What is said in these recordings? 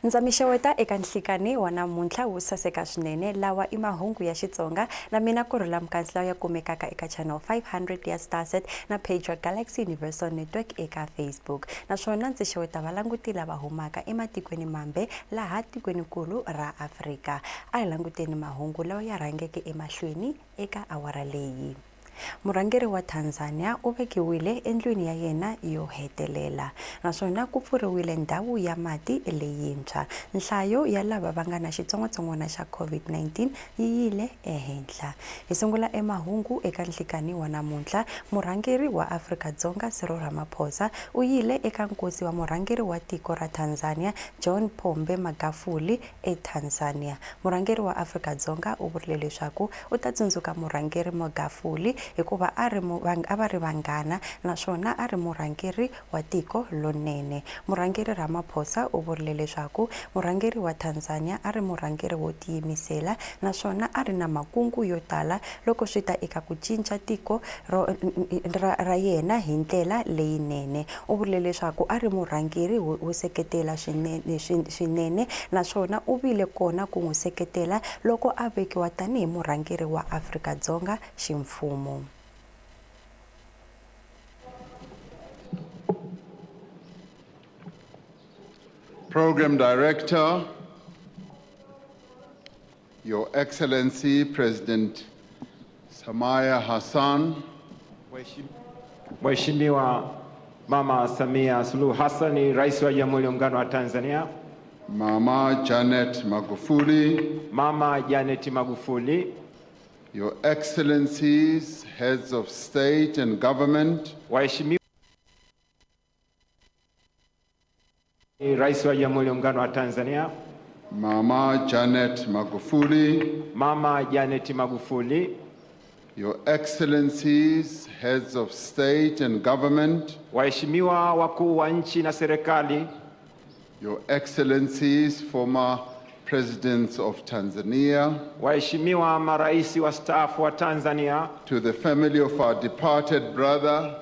Ndzamixeweta eka nhlikani wa namuntlha wo saseka swinene lawa i mahungu ya Xitsonga na mina KURHULA MKANSI lawa ya kumekaka eka channel 500 ya Starsat na page ya Galaxy Universal Network eka Facebook. Naswona ndzi xeweta valanguti lava humaka ematikweni mambe laha tikwenikulu ra Afrika. A hi languteni mahungu lawa ya rhangeke emahlweni eka awara leyi. Murhangeri wa Tanzania u vekiwile endlwini ya yena yo hetelela naswona ku pfuriwile ndhawu ya mati leyintshwa. Nhlayo ya lava va nga na xitsongwatsongwana xa COVID-19 yi yile ehenhla. Hi sungula emahungu eka nhlikani wa namuntlha. Murhangeri wa Afrika-Dzonga Cyril Ramaphosa u yile eka nkosi wa murhangeri wa tiko ra Tanzania John Pombe Magufuli eTanzania. Murhangeri wa Afrika-Dzonga u vurile leswaku u ta tsundzuka murhangeri Magufuli hikuva a va ri vanghana naswona a ri murhangeri wa tiko lonene. Murhangeri Ramaphosa u vurile leswaku murhangeri wa Tanzania a ri murhangeri wo tiyimisela naswona a ri na makungu yo tala loko swi ta eka ku cinca tiko ra yena hi ndlela leyinene. U vurile leswaku a ri murhangeri wo seketela swinene naswona u vile kona ku n'wi seketela loko a vekiwa tanihi murhangeri wa Afrika-Dzonga ximfumo. Program Director, Your Excellency President Samia Hassan, Mheshimiwa Mama Samia Suluhu Hassan, Rais wa Jamhuri ya Muungano wa Tanzania, Mama Janet Magufuli, Mama Janet Magufuli, Your Excellencies, Heads of State and Government, Waheshimiwa Rais wa Jamhuri ya Muungano wa Tanzania, Mama Janet Magufuli, Mama Janet Magufuli, Your Excellencies, Heads of State and Government, Waheshimiwa wakuu wa nchi na serikali, Your Excellencies, former Presidents of Tanzania, Waheshimiwa marais wastaafu wa Tanzania, to the family of our departed brother,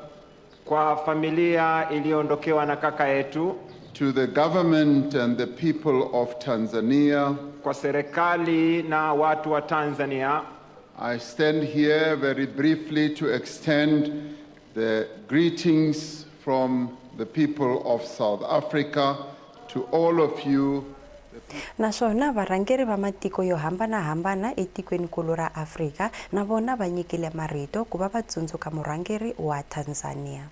kwa familia iliyoondokewa na kaka yetu, to the government and the people of Tanzania, kwa serikali na watu wa Tanzania. I stand here very briefly to extend the greetings from the people of South Africa to all of you. Naswona varhangeri va matiko yo hambana etikwenikulu ra Afrika na vona va nyikile marito ku va va tsundzuka murhangeri wa Tanzania.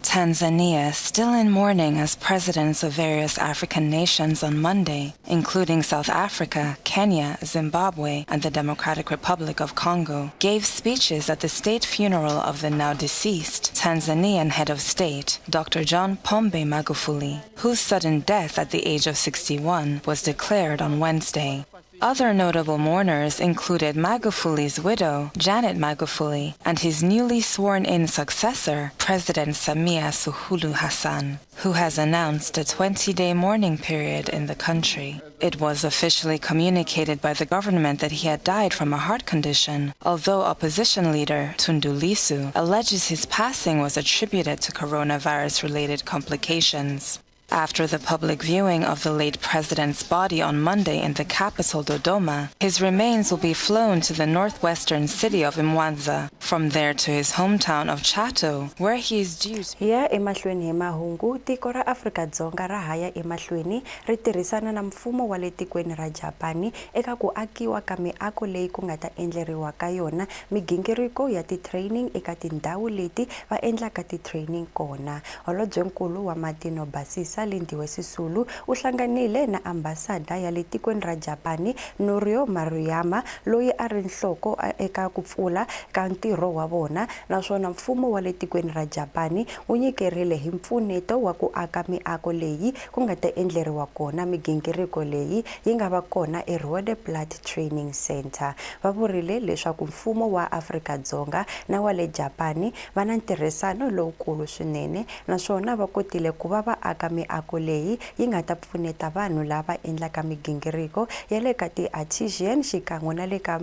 Tanzania still in mourning as presidents of various African nations on Monday, including South Africa, Kenya, Zimbabwe, and the Democratic Republic of Congo, gave speeches at the state funeral of the now deceased Tanzanian head of state, Dr. John Pombe Magufuli, whose sudden death at the age of 61 was declared on Wednesday. Other notable mourners included Magufuli's widow, Janet Magufuli, and his newly sworn-in successor, President Samia Suluhu Hassan, who has announced a 20-day mourning period in the country. It was officially communicated by the government that he had died from a heart condition, although opposition leader Tundu Lissu alleges his passing was attributed to coronavirus-related complications. After the public viewing of the late president's body on Monday in the capital Dodoma, his remains will be flown to the northwestern city of Mwanza, from there to his hometown of Chato, where he is due to... Ya emahlweni hi mahungu, tiko ra Afrika-Dzonga ra haya emahlweni ri tirhisana na mfumo wa le tikweni ra Japani eka ku akiwa ka miako leyi ku nga ta endleriwa ka yona migingiriko ya ti-training eka tindhawu leti va endlaka ti-training kona. Holobyenkulu wa Matino Basisa Lindiwe Sisulu u hlanganile na ambasada ya le tikweni ra Japani Norio Maruyama loyi a ri nhloko eka ku pfula ka ntirho wa vona. Naswona mfumo wa le tikweni ra Japani wu nyikerile hi mpfuneto wa ku aka miako leyi ku nga ta endleriwa kona migingiriko leyi yi nga va kona eRoodeplat Training Center. Va vurile leswaku mfumo wa Afrika-Dzonga na wa le Japani va na ntirhisano lowukulu swinene naswona va kotile ku va va aka miako leyi yi nga ta pfuneta vanhu lava endlaka migingiriko ya le ka ti-artisan xikan'we na le ka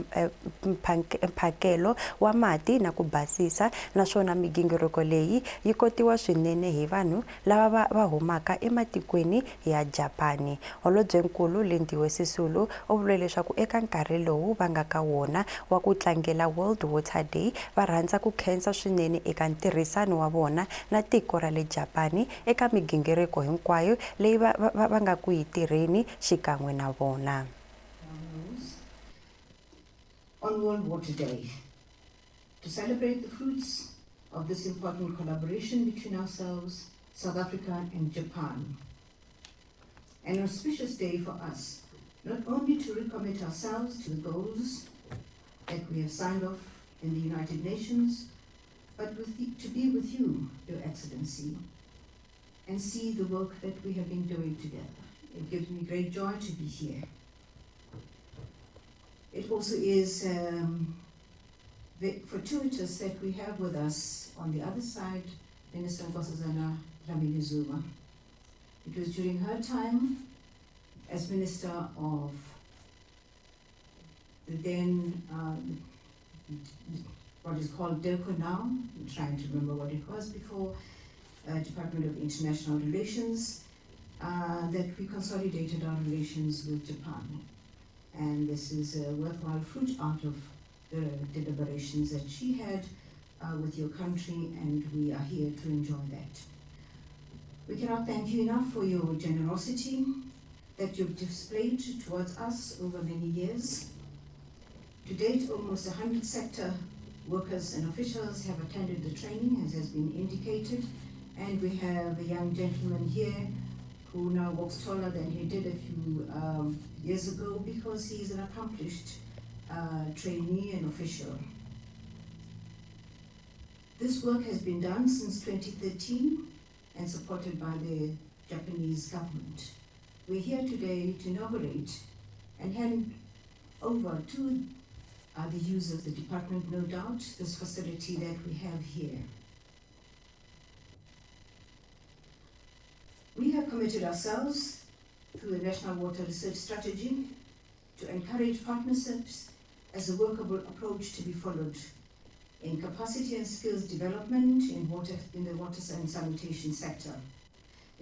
mphakelo wa mati na ku basisa, naswona migingiriko leyi yi kotiwa swinene hi vanhu lava va humaka ematikweni ya Japani. Holobyenkulu Lindiwe Sisulu u vule leswaku eka nkarhi lowu va nga ka wona wa ku tlangela World Water Day va rhandza ku khensa swinene eka ntirhisano wa vona na tiko ra le Japani eka migingiriko hinkwayo leyi va nga ku yi tirheni xikan'we na vona. On World Water Day, to celebrate the fruits of this important collaboration between ourselves, South Africa and Japan. An auspicious day for us, not only to recommit ourselves to the goals that we have signed off in the United Nations, but to be with you, Your Excellency, and see the work that we have been doing together. It gives me great joy to be here. It also is fortuitous that we have with us on the other side Minister Nkosazana Dlamini-Zuma. It was during her time as Minister of the then, what is called Decoder now, I'm trying to remember what it was before, Department of International Relations, that we consolidated our relations with Japan. And this is a worthwhile fruit out of the deliberations that she had with your country, and we are here to enjoy that. We cannot thank you enough for your generosity that you've displayed towards us over many years. To date, almost 100 sector workers and officials have attended the training, as has been indicated, and we have a young gentleman here who now walks taller than he did a few years ago because he is an accomplished trainee and official. This work has been done since 2013 and supported by the Japanese government. We're here today to inaugurate and hand over to the users, the department, no doubt, this facility that we have here. We have committed ourselves through the National Water Research Strategy to encourage partnerships as a workable approach to be followed in capacity and skills development in the water and sanitation sector.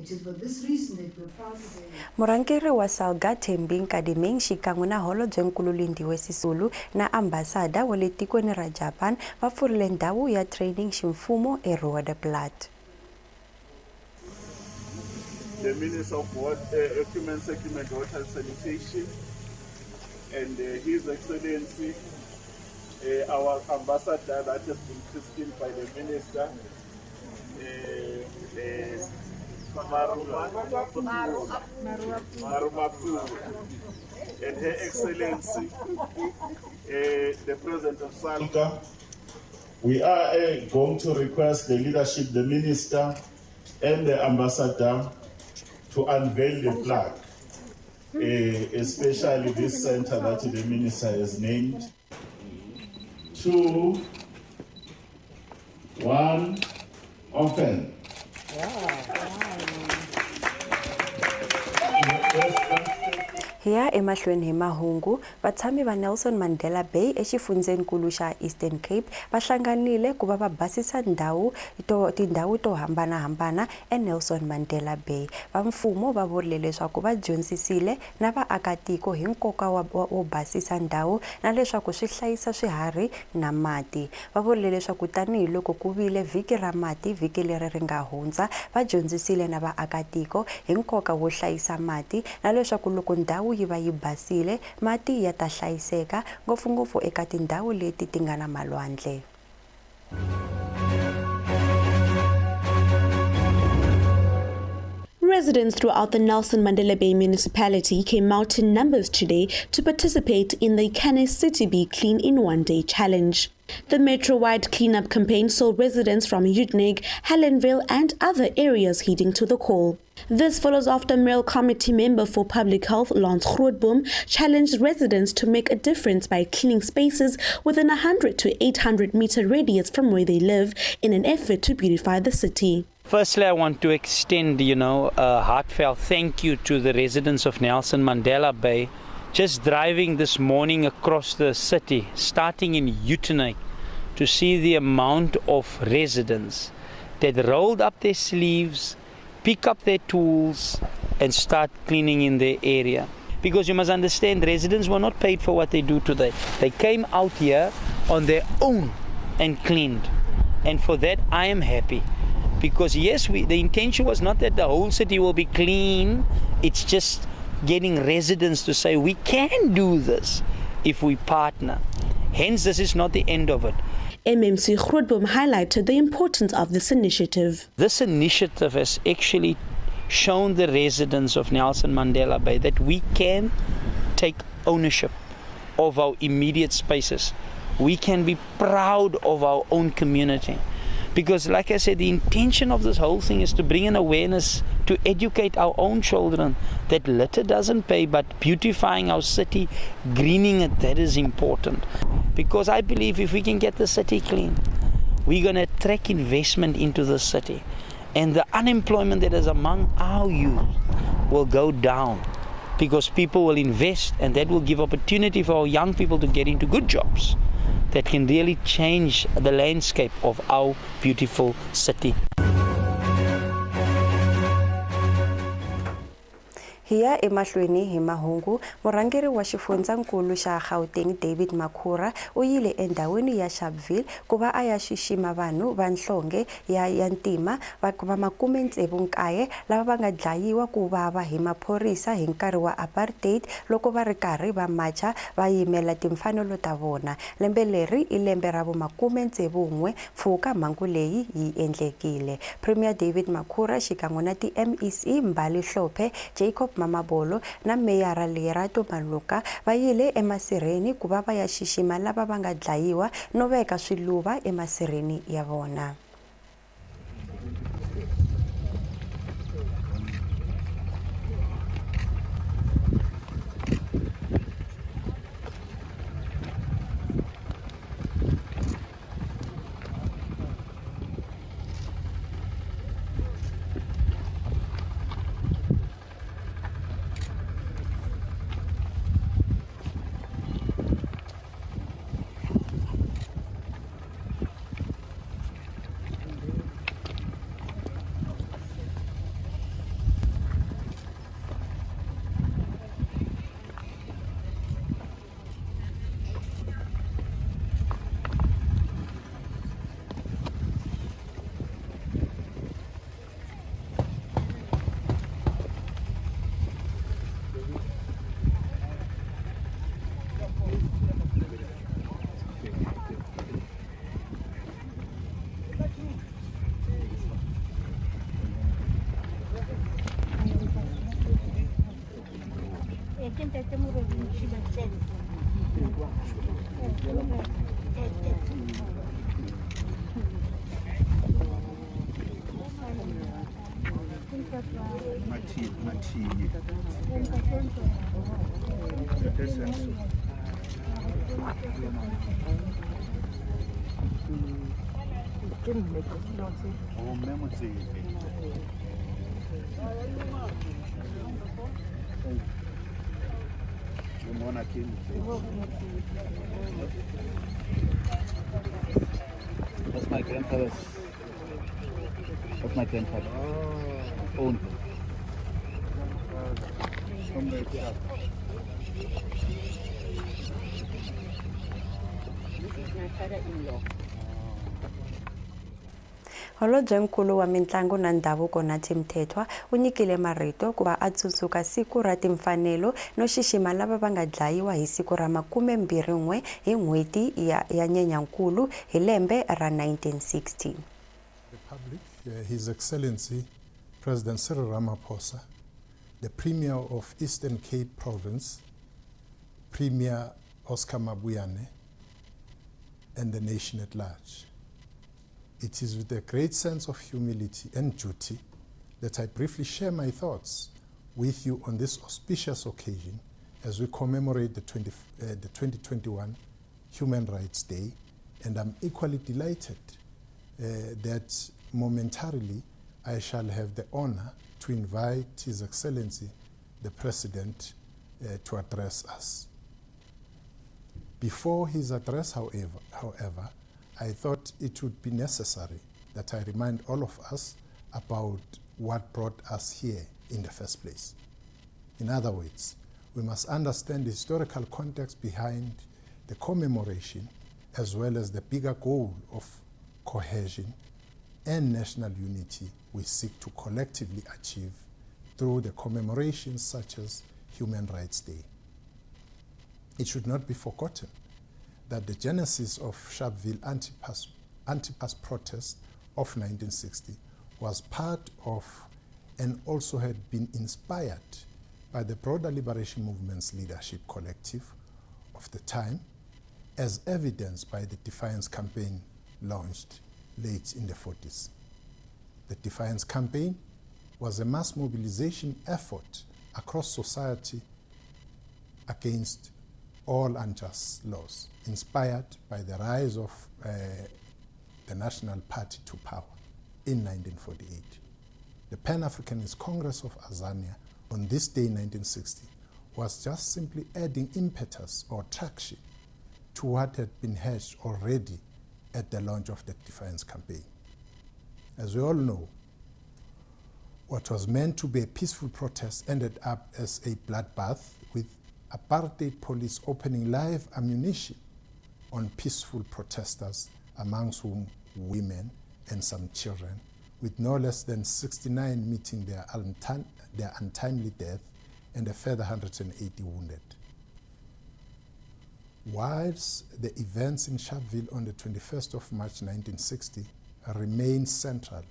It is for this reason that we're proud today. Murangeri wa Salga Thembi Nkadimeng xikan'we na Holobyenkulu Lindiwe Sisulu na ambasada wa le tikweni ra Japan va pfurile ndhawu ya training ximfumo eRoodeplaat. The Minister of Human Settlement, Water and Sanitation, and His Excellency, our ambassador that has been christened by the Minister, Maruma, and Her Excellency, the President of Salga. We are going to request the leadership, the Minister, and the Ambassador to unveil the flag, especially this center that the Minister has named. 2, 1, open. Hiya emahlweni hi mahungu, vatshami va Nelson Mandela Bay exifundzeninkulu xa Eastern Cape va hlanganile ku va va basisa tindhawu to hambanahambana eNelson Mandela Bay. Va mfumo va vurile leswaku va dyondzisile na vaakatiko hi nkoka wo basisa ndhawu na leswaku swi hlayisa swiharhi na mati. Va vurile leswaku tanihiloko ku vile vhiki ra mati vhiki leri ri nga hundza, va dyondzisile na vaakatiko hi nkoka wo hlayisa mati na leswaku loko ndhawu yi va yi basile mati ya ta hlayiseka ngopfungopfu eka tindhawu leti ti nga na malwandle. Residents throughout the Nelson Mandela Bay municipality came out in numbers today to participate in the Can a City Be Clean in One Day challenge. The metro-wide cleanup campaign saw residents from Utenig, Helensville and other areas heeding to the call. This follows after Mayoral Committee member for Public Health, Lance Grootboom, challenged residents to make a difference by cleaning spaces within 100 to 800 meter radius from where they live in an effort to beautify the city. Firstly, I want to extend, a heartfelt thank you to the residents of Nelson Mandela Bay. Just driving this morning across the city, starting in Uitenhage, to see the amount of residents that rolled up their sleeves, pick up their tools, and start cleaning in their area. Because you must understand, residents were not paid for what they do today. They came out here on their own and cleaned. And for that, I am happy. Because yes, the intention was not that the whole city will be clean. It's just getting residents to say, we can do this if we partner. Hence, this is not the end of it. MMC Grootboom highlighted the importance of this initiative. This initiative has actually shown the residents of Nelson Mandela Bay that we can take ownership of our immediate spaces. We can be proud of our own community. Because like I said, the intention of this whole thing is to bring an awareness, to educate our own children that litter doesn't pay, but beautifying our city, greening it, that is important. Because I believe if we can get the city clean, we're going to attract investment into the city. And the unemployment that is among our youth will go down because people will invest, and that will give opportunity for our young people to get into good jobs that can really change the landscape of our beautiful city. Hiya emahlweni hi mahungu, murhangeri wa xifundzankulu xa Gauteng David Makhura u yile endhawini ya Sharpeville ku va a ya xixima vanhu va nhlonge ya ntima va 69 lava va nga dlayiwa ku vava hi maphorisa hi nkarhi wa apartheid loko va ri karhi va macha va yimela timfanelo ta vona. Lembe leri I lembe ra vu 61 pfuka mhangu leyi yi endlekile. Premier David Makhura xikan'we na ti MEC Mbali Hlophe, Jacob Mamabolo na Meyara Lerato Maluka va yile emasirheni ku va ya xixima lava va nga dlayiwa no veka swiluva emasirheni ya vona. That's my grandfather's. That's my grandfather. Owned. This is my father-in-law. Holobye Nkulu wa Mitlangu na Ndhavuko Nathi Mthethwa u nyikile marito ku va a tsundzuka siku ra timfanelo no xixima lava va nga dlayiwa hi siku ra 21 hi n'hweti ya Nyenyankulu hi lembe ra 1960. Republic, His Excellency President Cyril Ramaphosa, the Premier of Eastern Cape Province, Premier Oscar Mabuyane, and the nation at large. It is with a great sense of humility and duty that I briefly share my thoughts with you on this auspicious occasion as we commemorate the 2021 Human Rights Day, and I'm equally delighted that momentarily I shall have the honor to invite His Excellency, the President, to address us. Before his address, however, I thought it would be necessary that I remind all of us about what brought us here in the first place. In other words, we must understand the historical context behind the commemoration, as well as the bigger goal of cohesion and national unity we seek to collectively achieve through the commemorations such as Human Rights Day. It should not be forgotten that the genesis of Sharpeville anti-pass protest of 1960 was part of and also had been inspired by the broader liberation movement's leadership collective of the time, as evidenced by the Defiance Campaign launched late in the 40s. The Defiance Campaign was a mass mobilization effort across society against all unjust laws, inspired by the rise of the National Party to power in 1948. The Pan-Africanist Congress of Azania on this day in 1960 was just simply adding impetus or traction to what had been hatched already at the launch of the Defiance Campaign. As we all know, what was meant to be a peaceful protest ended up as a bloodbath, with apartheid police opening live ammunition on peaceful protesters, amongst whom women and some children, with no less than 69 meeting their untimely death and a further 180 wounded. Whilst the events in Sharpeville on the 21st of March 1960 remained central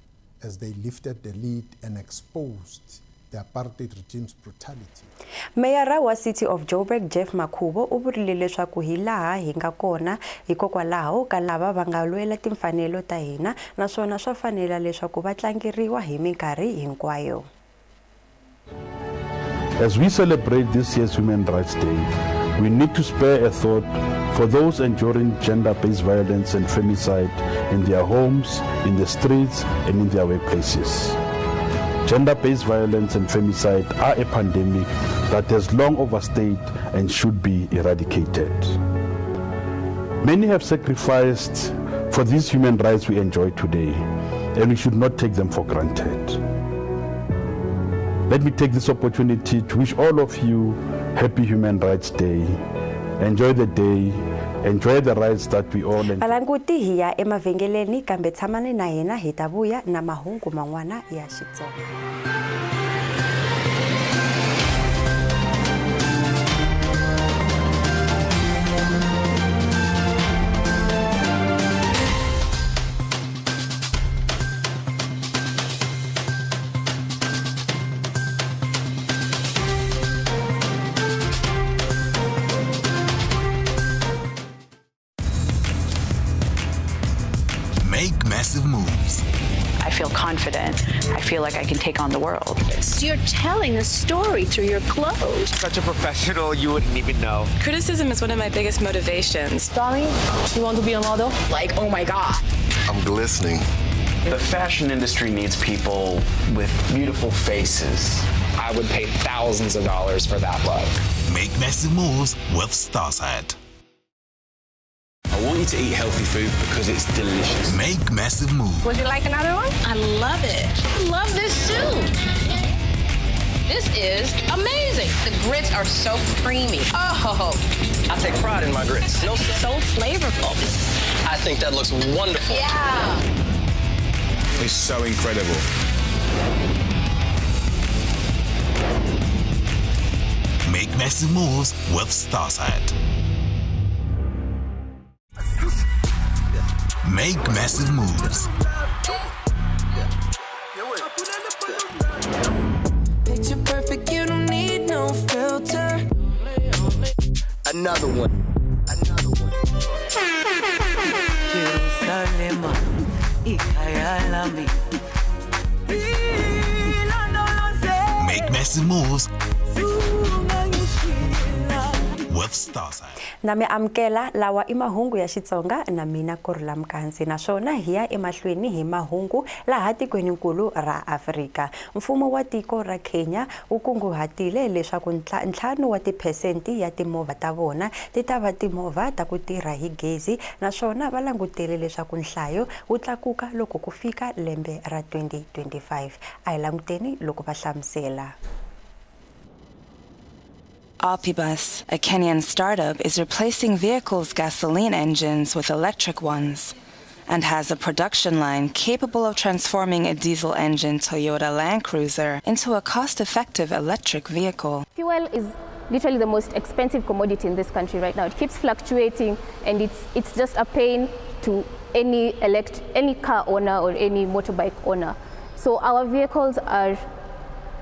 as they lifted the lid and exposed the apartheid regime's brutality. Mayara wa City of Joburg Jeff Makhubo u vurile leswaku hi laha hi nga kona hikokwalaho ka lava va nga lwela timfanelo ta hina, naswona swa fanela leswaku va tlangeriwa hi minkarhi hinkwayo. As we celebrate this year's Human Rights Day, we need to spare a thought for those enduring gender-based violence and femicide in their homes, in the streets, and in their workplaces. Gender-based violence and femicide are a pandemic that has long overstayed and should be eradicated. Many have sacrificed for these human rights we enjoy today, and we should not take them for granted. Let me take this opportunity to wish all of you Happy Human Rights Day. Enjoy the day. Enjoy the rights that we all enjoy. Balanguti hiya emavengeleni kambe tsamani na hina hi ta vuya na mahungu man'wana ya Xitsonga. Make massive moves. I feel confident. I feel like I can take on the world. You're telling a story through your clothes. Such a professional, you wouldn't even know. Criticism is one of my biggest motivations. Darling, you want to be a model? Like, oh my God. I'm glistening. The fashion industry needs people with beautiful faces. I would pay thousands of dollars for that look. Make massive moves with Starsat. I want you to eat healthy food because it's delicious. Make massive moves. Would you like another one? I love it. I love this soup. This is amazing. The grits are so creamy. Oh. I take pride in my grits. So flavorful. I think that looks wonderful. Yeah. It's so incredible. Make massive moves with Starsat. Make massive moves. Picture perfect, you don't need no filter. Another one. Jerusalem, ikayalami. Make massive moves with Starsat. Na mi amkela lawa i mahungu ya Xitsonga na mina KURHULA MKANSI naswona hi ya emahlweni hi mahungu laha tikwenikulu ra Afrika. Mfumo wa tiko ra Kenya wu kunguhatile leswaku ntlhanu wa tiphesenti ya timovha ta vona ti ta va timovha ta ku tirha hi gezi naswona va langutele leswaku nhlayo wu tlakuka loko ku fika lembe ra 2025. A hi languteni loko va hlamusela. Opibus, a Kenyan startup, is replacing vehicles' gasoline engines with electric ones and has a production line capable of transforming a diesel engine Toyota Land Cruiser into a cost-effective electric vehicle. Fuel is literally the most expensive commodity in this country right now. It keeps fluctuating, and it's just a pain to any car owner or any motorbike owner. So our vehicles are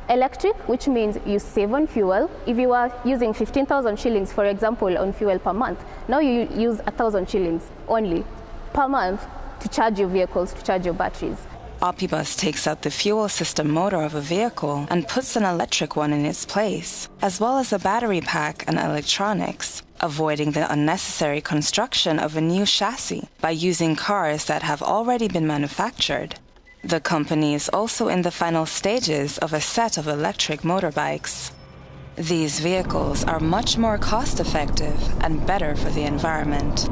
electric, which means you save on fuel. If you are using 15,000 shillings, for example, on fuel per month, now you use 1,000 shillings only per month to charge your vehicles, to charge your batteries. Opibus takes out the fuel system motor of a vehicle and puts an electric one in its place, as well as a battery pack and electronics, avoiding the unnecessary construction of a new chassis by using cars that have already been manufactured. The company is also in the final stages of a set of electric motorbikes. These vehicles are much more cost-effective and better for the environment.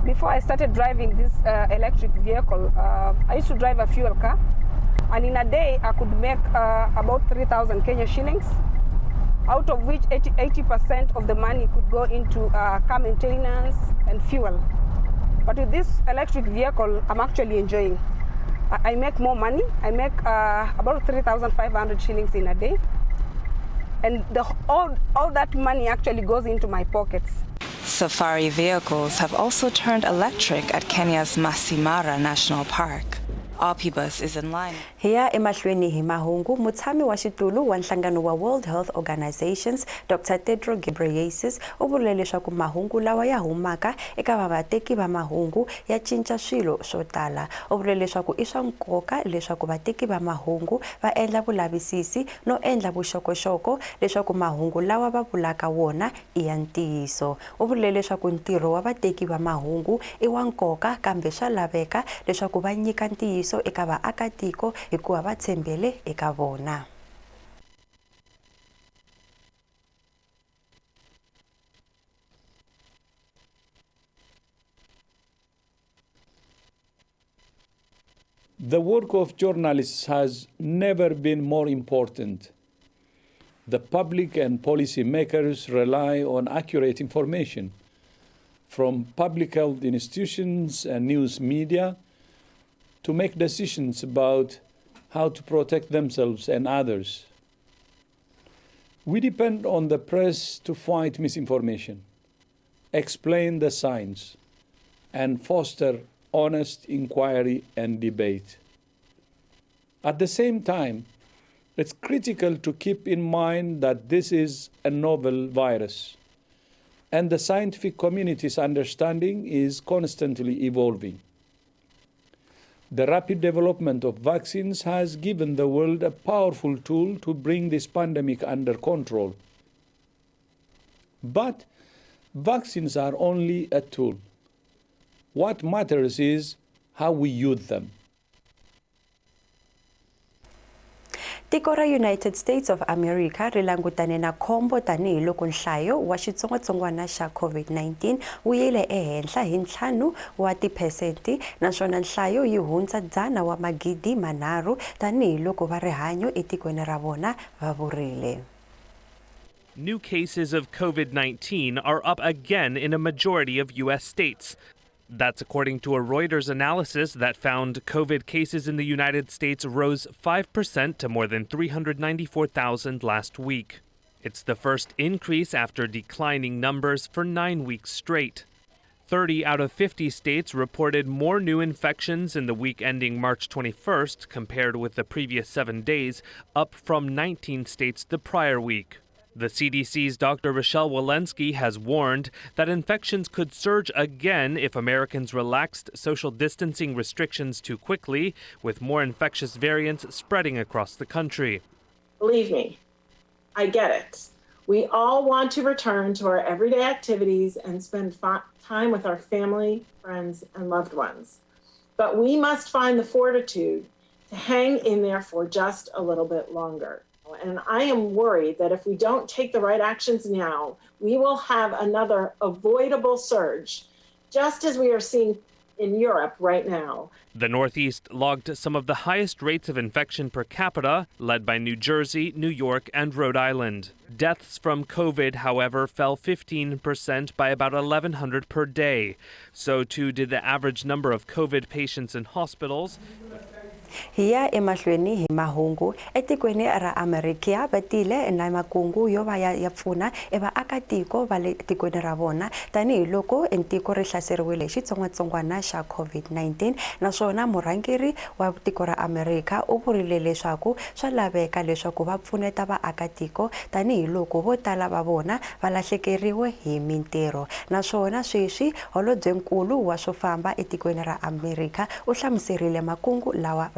Before I started driving this electric vehicle, I used to drive a fuel car, and in a day I could make about 3,000 Kenya shillings, out of which 80% of the money could go into car maintenance and fuel. But with this electric vehicle, I'm actually enjoying. I make more money. I make about 3,500 shillings in a day. And all that money actually goes into my pockets. Safari vehicles have also turned electric at Kenya's Masai Mara National Park. Opibus is in line. Hiya emahlweni hi mahungu mutshami wa xitulu wa nhlangano wa World Health Organizations Dr. Tedros Ghebreyesus u vule leswaku mahungu lawa ya humaka eka vavateki va mahungu ya cinca swilo swo tala. U vule leswaku i swa nkoka leswaku vateki va mahungu va endla vulavisisi no endla vuxokoxoko leswaku mahungu lawa va vulaka wona i ya ntiyiso. U vule leswaku ntirho wa vateki va mahungu i wa nkoka kambe swa laveka leswaku va nyika ntiyiso eka vaakatiko hikuva va tshembele eka vona. The work of journalists has never been more important. The public and policy makers rely on accurate information from public health institutions and news media to make decisions about how to protect themselves and others. We depend on the press to fight misinformation, explain the science, and foster honest inquiry and debate. At the same time, it's critical to keep in mind that this is a novel virus, and the scientific community's understanding is constantly evolving. The rapid development of vaccines has given the world a powerful tool to bring this pandemic under control. But vaccines are only a tool. What matters is how we use them. Tiko ra United States of America ri langutane na khombo tanihi loko nhlayo wa xitsongwatsongwana xa COVID-19 wu yile ehenhla hi 5 wa tiphesenti naswona nhlayo yi hundza 100 wa magidi manharhu tanihi loko va rihanyo etikweni ra vona va vurile. New cases of COVID-19 are up again in a majority of U.S. states. That's according to a Reuters analysis that found COVID cases in the United States rose 5% to more than 394,000 last week. It's the first increase after declining numbers for 9 weeks straight. 30 out of 50 states reported more new infections in the week ending March 21st compared with the previous 7 days, up from 19 states the prior week. The CDC's Dr. Rochelle Walensky has warned that infections could surge again if Americans relaxed social distancing restrictions too quickly, with more infectious variants spreading across the country. Believe me, I get it. We all want to return to our everyday activities and spend time with our family, friends, and loved ones. But we must find the fortitude to hang in there for just a little bit longer. And I am worried that if we don't take the right actions now, we will have another avoidable surge, just as we are seeing in Europe right now. The Northeast logged some of the highest rates of infection per capita, led by New Jersey, New York, and Rhode Island. Deaths from COVID, however, fell 15% by about 1,100 per day. So too did the average number of COVID patients in hospitals. Hiya emahlweni hi mahungu etikweni ra Amerika vatile na makungu yo va ya pfuna vaakatiko va le tikweni ra vona tanihi loko entiko ri hlaseriwile hi xitsongwatsongwana xa COVID-19 naswona murhangeri wa tiko ra Amerika u vurile leswaku swa laveka leswaku va pfuneta vaakatiko tanihi loko vo tala va vona va lahlekeriwe hi mintirho naswona sweswi holobyenkulu wa swo famba etikweni ra Amerika u hlamuserile makungu lawa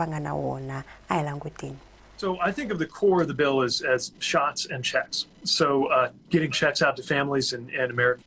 So I think of the core of the bill as shots and checks. So getting checks out to families and Americans.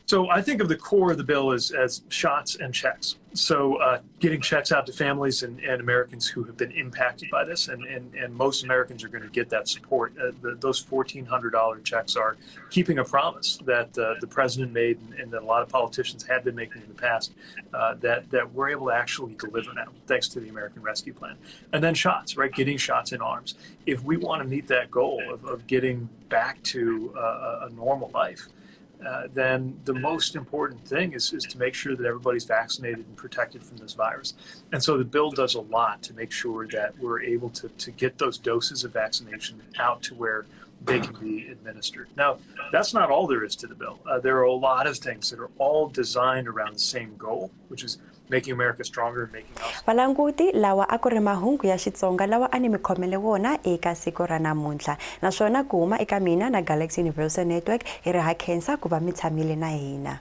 So I think of the core of the bill as shots and checks. So getting checks out to families and Americans who have been impacted by this, and most Americans are going to get that support. Those $1,400 checks are keeping a promise that the president made and that a lot of politicians have been making in the past, that we're able to actually deliver now, thanks to the American Rescue Plan. And then shots, right? Getting shots in arms. If we want to meet that goal of getting back to a normal life, then the most important thing is to make sure that everybody's vaccinated and protected from this virus. And so the bill does a lot to make sure that we're able to get those doses of vaccination out to where they can be administered. Now, that's not all there is to the bill. There are a lot of things that are all designed around the same goal, which is making America stronger and making us. Valanguti lawa a ku ri mahungu ya Xitsonga lawa a ni mi khomele wona eka siku ra namuntlha naswona ku huma eka mina na Galaxy Universal Network hi ri ha khensa ku va mi tshamile na hina.